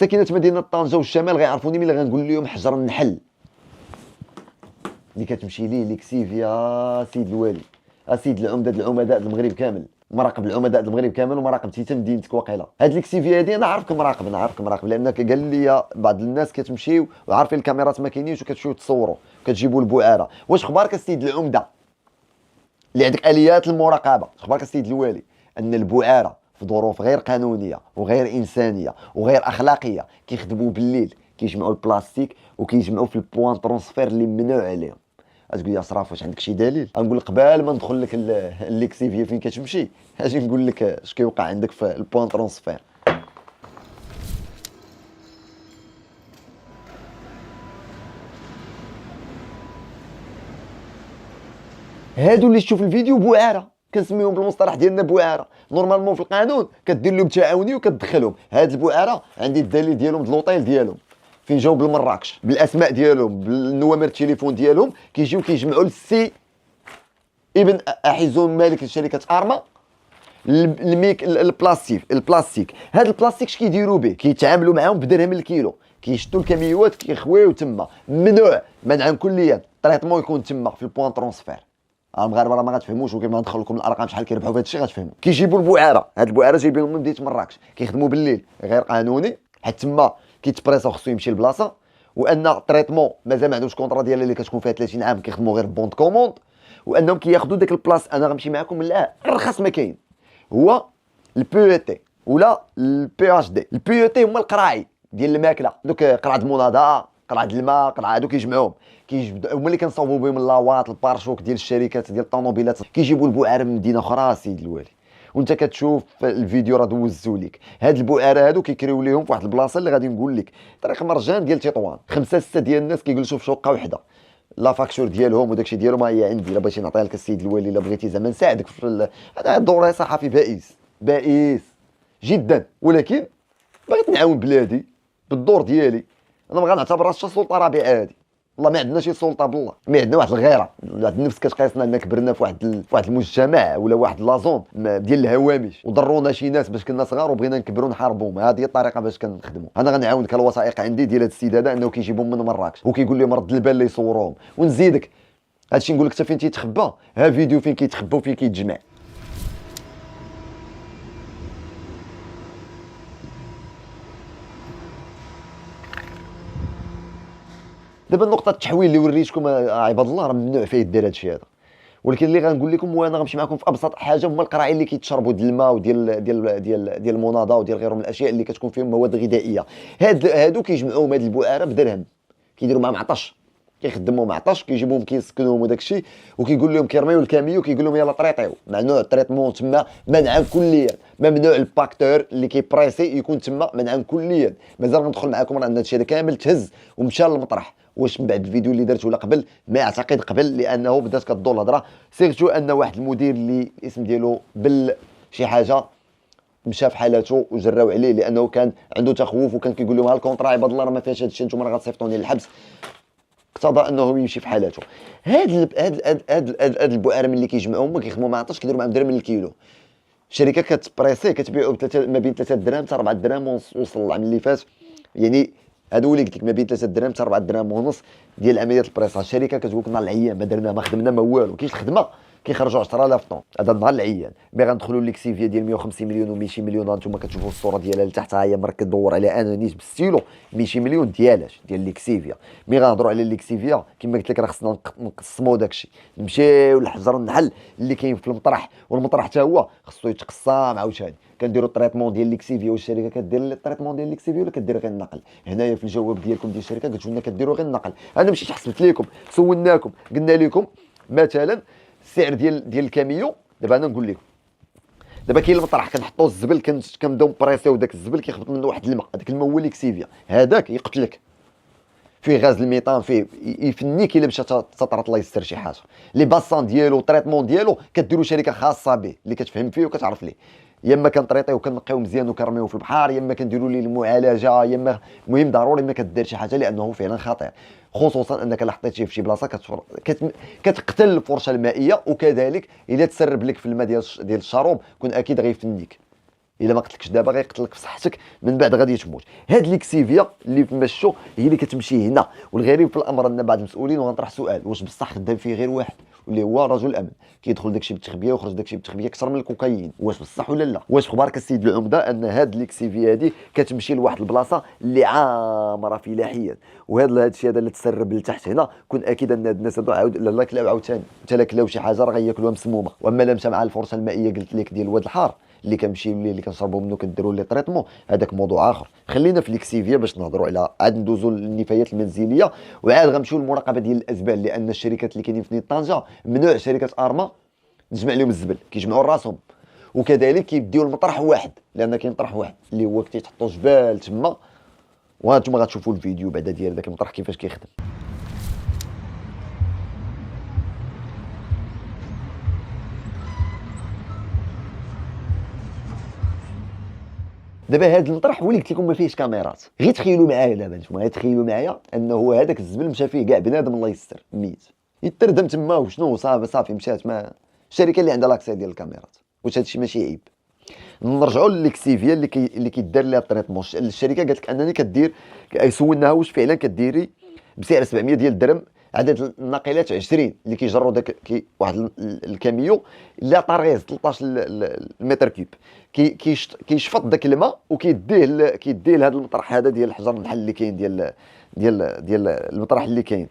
ساكنه مدينه طنجه والشمال غيعرفوني ملي غنقول لهم حجر النحل اللي كتمشي ليه ليكسيفيا سيد الوالي، سيد العمده ديال العمداء المغرب كامل، مراقب العمداء المغرب كامل ومراقب حتى مدينتك واقيلا. هاد ليكسيفيا هادي انا عارفك مراقب، انا عارفك مراقب لانك قال لي بعض الناس كتمشيو وعارفين الكاميرات ما كاينينش وكتمشيو تصوروا كتجيبوا البعاره. واش اخبارك السيد العمده اللي عندك اليات المراقبه؟ اخبارك السيد الوالي ان البعاره في ظروف غير قانونيه وغير انسانيه وغير اخلاقيه كيخدموا بالليل، كيجمعوا البلاستيك وكيجمعوا في البوان ترونسفير اللي ممنوع عليهم. تقول لي اصراف واش عندك شي دليل؟ غنقول لك قبل ما ندخل لك الليكسيفيا فين كتمشي اجي نقول لك اش كيوقع عندك في البوان ترونسفير. هادو اللي تشوف الفيديو بوعاره كنسميهم بالمصطلح ديالنا بوعاره. نورمالمون في القانون كدير لهم تعاوني وكتدخلهم. هاد البوعاره عندي الدليل ديالهم د لوطيل ديالهم فين جاو بالمراكش بالاسماء ديالهم بالنوامر التليفون ديالهم، كيجيو كيجمعوا السي ابن حزون مالك لشركه ارما البلاستيك. هاد البلاستيك اش كيديروا به؟ كيتعاملوا معاهم بدرهم الكيلو، كيشدوا الكميوات كيخويو تما. ممنوع منعا كليا التريطمون يكون تما في البوان ترونسفير. المغاربه راه ما غاتفهموش، وكيف ما ندخل لكم الارقام شحال كيربحوا في هذا الشيء غتفهموا. كيجيبوا البعاره، هاد البعاره جايبينهم من مدينه مراكش، كيخدموا بالليل غير قانوني حيت تما كيتبريسا خصو يمشي لبلاصه، وان التريطمون مازال ما عندوش كونطرا ديالها اللي كتكون فيها 30 عام كيخدموا غير بوند كوموند، وانهم كياخذوا داك البلاص. انا غنمشي معكم لا ارخص ما كاين هو البي او تي ولا البي اش دي. البي او تي هما القراعي ديال الماكله، دوك قرعه المناضه قرعه الماء قرعه هادو كيجمعوهم هما اللي كنصاوبوا بهم اللاواط البارشوك ديال الشركات ديال الطوموبيلات. كيجيبوا البعاره من مدينه اخرى سيد الوالي، وانت كتشوف الفيديو راه دوزتو ليك. هاد البعاره هادو كيكريو ليهم في واحد البلاصه اللي غادي نقول لك طريق مرجان ديال تطوان. 5 6 ديال الناس كيجلسوا في شقه وحده. لا فاكتور ديالهم وداكشي ديالهم هي عندي، الا بغيتي نعطيها لك السيد الوالي، الا بغيتي زعما نساعدك في هذا الدور صحفي بائس بائس جدا، ولكن بغيت نعاون بلادي بالدور ديالي. انا ما غنعتبرهاش سلطه رابعه هذه، والله ما عندنا شي سلطه بالله، ما عندنا واحد الغيره، واحد النفس كتقيسنا ان كبرنا في واحد المجتمع ولا واحد لازون ديال الهوامش وضرونا شي ناس باش كنا صغار وبغينا نكبروا نحاربوهم. هذه هي الطريقه باش كنخدموا. انا غنعاونك، الوثائق عندي ديال هذا السيد هذا انه كيجيبهم من مراكش وكيقول لهم رد البال اللي يصوروهم. ونزيدك هادشي نقول لك حتى فين تيتخبى، ها فيديو فين كيتخبى وفين كيتجمع. دابا النقطه التحويل اللي وريتكم عباد الله راه ممنوع فيه يدير هادشي هذا، ولكن اللي غنقول لكم وانا غنمشي معكم في ابسط حاجه هما القراعين اللي كيتشربوا ديال الماء وديال المناضه وديال غيرهم من الاشياء اللي كتكون فيهم مواد غذائيه. هادو كيجمعوهم هاد البعاره بدرهم، كيديروا معاهم عطش، كيخدموا مع عطش، كيجيبوهم كيسكنوهم وداك الشيء، وكيقول لهم كيرميو الكاميو كيقول لهم يلا طريطيو. ممنوع التريطمون تما منعا كليا، ممنوع الباكتور اللي كيبريسي يكون تما منعا كليا. مازال غندخل معكم راه ان هادشي هذا كامل تهز ومشى للمطرح. واش من بعد الفيديو اللي درته ولا قبل؟ ما اعتقد قبل، لانه بدات كدور الهضره سيرتو ان واحد المدير اللي الاسم ديالو شي حاجه مشى في حالته وجراو عليه لانه كان عنده تخوف، وكان كيقول لهم ها الكونطرا عباد الله راه ما فيهاش هادشي، نتوما راه غتصيفطوني للحبس. اقتضى انه يمشي في حالته. هاد البؤره ملي كيجمعوهم ما كيخدموا مع عطاش كيديروا معاهم درهم للكيلو. الشركه كتبريسي كتبيعوا ما بين 3 دراهم حتى 4 دراهم ونص. وصل العام اللي فات يعني هادو اللي قلت لك ما بين 3 دراهم حتى 4 دراهم ونص ديال عمليه البريسا. الشركه كتقول لك نهار العيان ما درنا ما خدمنا ما والو، كاينش الخدمه كيخرجوا 10000 طون. هذا نهار العيان مي غندخلوا ليكسيفيا ديال 150 مليون و200 مليون. هانتوما كتشوفوا الصوره ديالها لتحت، ها هي مرك كدور على انانيس بالستيلو 200 مليون ديالاش ديال ليكسيفيا. مي غنهضروا على ليكسيفيا كما قلت لك راه خصنا نقسموا داكشي، نمشيو لحجر النحل اللي كاين في المطرح، والمطرح حتى هو خصو يتقسم عاوتاني. كنديروا التريطمون ديال ليكسيفيا، والشركه كدير التريطمون ديال ليكسيفيا ولا كدير غير النقل. هنايا في الجواب ديالكم ديال الشركه قلتوا لنا كديروا غير النقل. انا مشيت حسبت لكم سولناكم قلنا لكم مثلا السعر ديال الكاميو. دابا انا نقول لكم دابا كاين المطرح كنحطوا الزبل كنبداو بريسيو داك الزبل كيخبط منه واحد الماء، هذاك الماء هو ليكسيفيا. هذاك يقتلك، فيه غاز الميطان، فيه يفنيك الا مشات تطرط الله يستر شي حاجه. لي باسان ديالو التريطمون ديالو كديروا شركه خاصه به اللي كتفهم فيه وكتعرف ليه. يا اما كنطريطيو وكنقيو مزيان وكنرميوه في البحر، يا اما كنديروا ليه المعالجه، يا اما المهم ضروري ما كدير شي حاجه لانه فعلا خطير. خصوصا انك لا حطيتيه في شي بلاصه كتقتل الفرشه المائيه، وكذلك الا تسرب لك في الماء ديال الشروب كون اكيد غيفنيك. الا ما قتلكش دابا غيقتلك في صحتك، من بعد غادي تموت. هاد ليكسيفيا اللي مشو هي اللي كتمشي هنا. والغريب في الامر ان بعض المسؤولين، وغنطرح سؤال، واش بصح خدام فيه غير واحد اللي هو رجل امن كيدخل داكشي بالتخبيه ويخرج داكشي بالتخبيه اكثر من الكوكايين؟ واش بصح ولا لا؟ واش اخبارك السيد العمده ان هاد ليكسيفيا هادي كتمشي لواحد البلاصه اللي عامره فلاحيا، وهذا الشيء هذا اللي تسرب لتحت هنا كون اكيد ان هاد الناس هادو عاود لا كلاو عاوتاني، انت لا كلاو شي حاجه راه غياكلوها مسمومه. واما لا مشى مع الفرصه المائيه قلت لك ديال الواد الحار اللي كنمشي اللي كنشربوا منه كنديروا لي تريتمون، هذاك موضوع اخر. خلينا في ليكسيفيا باش نهضروا على عاد ندوزوا للنفايات المنزليه، وعاد غنمشيو للمراقبه ديال الازبال، لان الشركات اللي كاينين في مدينه طنجه ممنوع شركات ارما تجمع لهم الزبل، كيجمعوا راسهم، وكذلك كيديو المطرح واحد، لان كاين طرح واحد اللي هو كيتحطوا جبال تما، وهانتوما غتشوفوا الفيديو بعدا ديال داك المطرح كيفاش كيخدم. دابا هذا المطرح هو اللي قلت لكم ما فيهش كاميرات. غير تخيلوا معايا دابا نتوما، غير تخيلوا معايا انه هذاك الزبل مشى فيه كاع بنادم الله يستر ميت، يتردم تما وشنو صافي مشات. ما الشركه اللي عندها لاكسي ديال الكاميرات، واش هادشي ماشي عيب؟ نرجعوا للكسيفيا اللي كيدار ليها التريتمون. الشركه قالت لك انني كدير، سولناها واش فعلا كديري بسعر 700 ديال الدرهم، عدد الناقلات 20 اللي كيجروا داك واحد الكاميو اللي طارغيز 13 المتر كيوب، كيشفط داك الماء وكيديه لهذا المطرح هذا ديال الحجر النحل اللي كاين ديال المطرح اللي كاين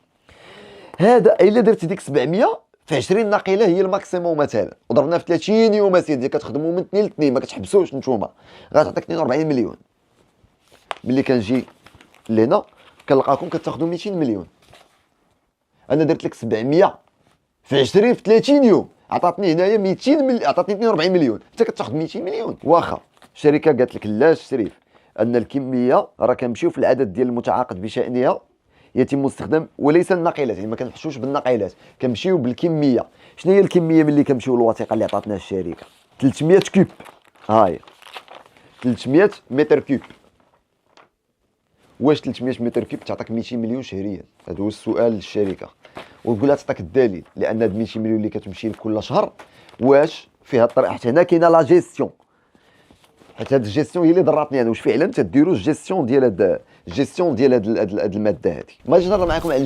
هذا. الا درتي ديك 700 في 20 ناقله هي الماكسيموم مثلا، وضربنا في 30 يوم اسيدي كتخدموا من 2 ل 2 ما كتحبسوش نتوما، غتعطيك 42 مليون. ملي كنجي لهنا كنلقاكم كتاخذوا 200 مليون. انا درت لك 700 في 20 في 30 يوم، عطاتني هنايا 200 مليون، عطاتني 42 مليون، انت كتاخذ 200 مليون. واخا الشركه قالت لك لا الشريف ان الكميه راه كنمشيو في العدد ديال المتعاقد بشانها يتم استخدام، وليس الناقلات، يعني ما كنحشوش بالناقلات، كنمشيو بالكميه. شنو هي الكميه ملي كنمشيو للوثيقه اللي عطاتنا الشركه؟ 300 كوب، هاهي 300 متر كوب. واش 300 متر كوب تعطيك 200 مليون شهريا؟ هذا هو السؤال للشركه، وتقول لها تعطيك الدليل، لان هاد 200 مليون اللي كتمشي لك كل شهر واش فيها الطريقه. حتى هنا كاينه لا جيستيون، حيت هاد الجيستيون هي اللي ضراتني انا، واش فعلا تديروا الجيستيون ديال هاد الماده هذه. ما جيت نهضر معكم على